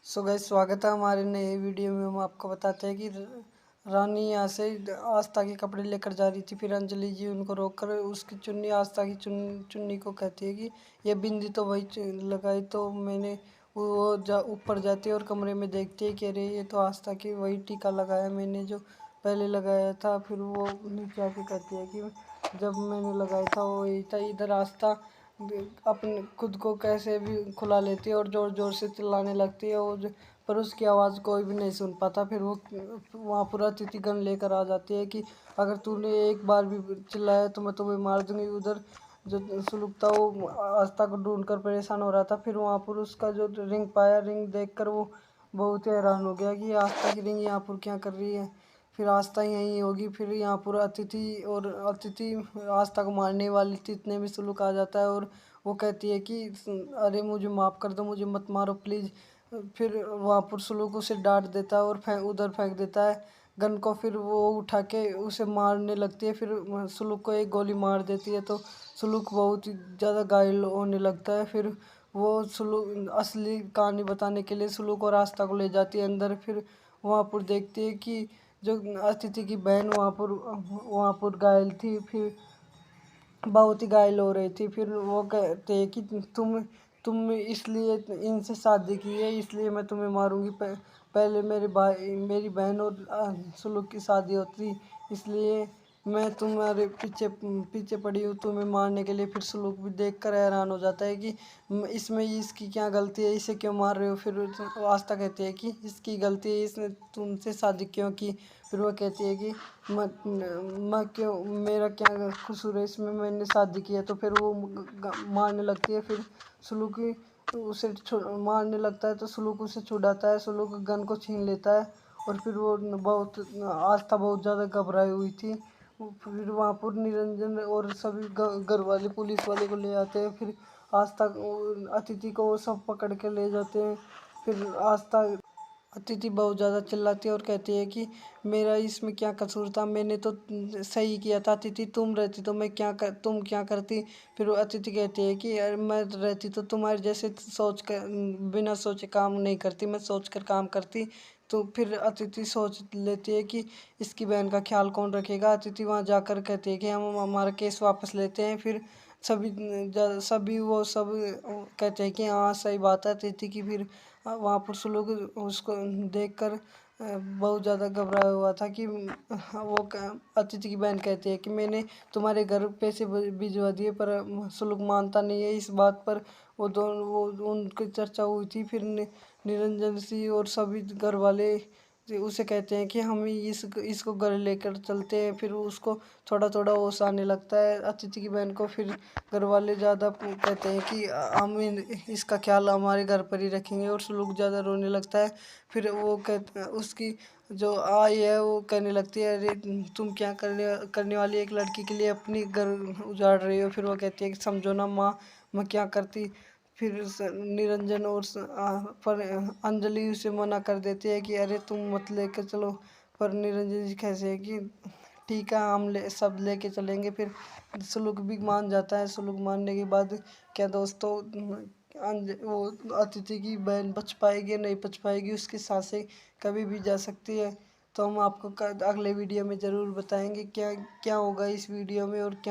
So guys, स्वागत है हमारे नए वीडियो में। हम आपको बताते हैं कि रानी यहाँ से आस्था के कपड़े लेकर जा रही थी। फिर अंजलि जी उनको रोककर उसकी चुन्नी, आस्था की चुन्नी को कहती है कि ये बिंदी तो वही लगाई तो मैंने। वो ऊपर जाती है और कमरे में देखती है कि अरे ये तो आस्था की वही टीका लगाया मैंने जो पहले लगाया था। फिर वो नीचे आके कहती है कि जब मैंने लगाया था वो यही था। इधर आस्था अपने खुद को कैसे भी खुला लेती है और ज़ोर ज़ोर से चिल्लाने लगती है और पर उसकी आवाज़ कोई भी नहीं सुन पाता। फिर वो वहाँ पूरा अतिथिगण लेकर आ जाती है कि अगर तूने एक बार भी चिल्लाया तो मैं तुम्हें मार दूंगी। उधर जो सुलूक था वो आस्था को ढूंढ कर परेशान हो रहा था। फिर वहाँ पर उसका जो रिंग पाया, रिंग देख कर वो बहुत ही हैरान हो गया कि आस्था की रिंग यहाँ पर क्या कर रही है। फिर आस्था यहीं होगी। फिर यहाँ पर अतिथि आस्था को मारने वाली थी, इतने में सुलूक आ जाता है और वो कहती है कि अरे मुझे माफ़ कर दो, मुझे मत मारो प्लीज़। फिर वहाँ पर सुलूक उसे डांट देता है और उधर फेंक देता है गन को। फिर वो उठा के उसे मारने लगती है। फिर सुलूक को एक गोली मार देती है तो सुलूक बहुत ही ज़्यादा घायल होने लगता है। फिर वो सुलूक असली कहानी बताने के लिए सुलूक और आस्था को ले जाती है अंदर। फिर वहाँ पर देखती है कि जो अतिथि की बहन वहाँ पर घायल थी। फिर बहुत ही घायल हो रही थी। फिर वो कहते हैं कि तुम इसलिए इनसे शादी की है, इसलिए मैं तुम्हें मारूंगी। पहले मेरी बहन और सुलूक की शादी होती, इसलिए मैं तुम्हारे पीछे पीछे पड़ी हूँ तुम्हें मारने के लिए। फिर सुलूक भी देखकर हैरान हो जाता है कि इसमें इसकी क्या गलती है, इसे क्यों मार रहे हो। फिर आस्था कहती है कि इसकी गलती है, इसने तुमसे शादी क्यों की। फिर वो कहती है कि मैं क्यों, मेरा क्या कसूर है इसमें, मैंने शादी की है। तो फिर वो मारने लगती है। फिर सुलूक उसे मारने लगता है तो सुलूक उसे छुड़ाता है। सुलूक गन को छीन लेता है और फिर वो बहुत आस्था बहुत ज़्यादा घबराई हुई थी। फिर वहाँ पर निरंजन और सभी घर वाले पुलिस वाले को ले आते हैं। फिर आस्था अतिथि को वो सब पकड़ के ले जाते हैं। फिर आस्था अतिथि बहुत ज़्यादा चिल्लाती है और कहती है कि मेरा इसमें क्या कसूर था, मैंने तो सही किया था। अतिथि तुम रहती तो तुम क्या करती। फिर वो अतिथि कहती है कि यार मैं रहती तो तुम्हारे जैसे सोच कर बिना सोचे काम नहीं करती, मैं सोच कर काम करती। तो फिर अतिथि सोच लेती है कि इसकी बहन का ख्याल कौन रखेगा। अतिथि वहाँ जाकर कहती है कि हम हमारा केस वापस लेते हैं। फिर सभी वो सब कहते हैं कि हाँ सही बात है अतिथि की। फिर वहाँ पर सुलूक उसको देखकर बहुत ज़्यादा घबराया हुआ था कि अतिथि की बहन कहती है कि मैंने तुम्हारे घर पैसे भिजवा दिए, पर सुलूक मानता नहीं है इस बात पर। वो उनकी चर्चा हुई थी। फिर निरंजन सिंह और सभी घर वाले उसे कहते हैं कि हम इसको घर लेकर चलते हैं। फिर उसको थोड़ा थोड़ा होश आने लगता है अतिथि की बहन को। फिर घर वाले ज़्यादा कहते हैं कि हम इसका ख्याल हमारे घर पर ही रखेंगे और सुलूक ज़्यादा रोने लगता है। फिर वो कहते उसकी जो आई है वो कहने लगती है अरे तुम क्या करने वाली एक लड़की के लिए अपनी घर उजाड़ रही हो। फिर वो कहती है कि समझो ना माँ, मैं क्या करती। फिर निरंजन पर अंजलि उसे मना कर देती है कि अरे तुम मत लेकर चलो। पर निरंजन जी कैसे है कि ठीक है हम सब लेके चलेंगे। फिर सुलूक भी मान जाता है। सुलूक मानने के बाद क्या दोस्तों, वो अतिथि की बहन बच पाएगी नहीं बच पाएगी, उसकी सांसें कभी भी जा सकती है। तो हम आपको अगले वीडियो में ज़रूर बताएंगे क्या क्या होगा इस वीडियो में और क्या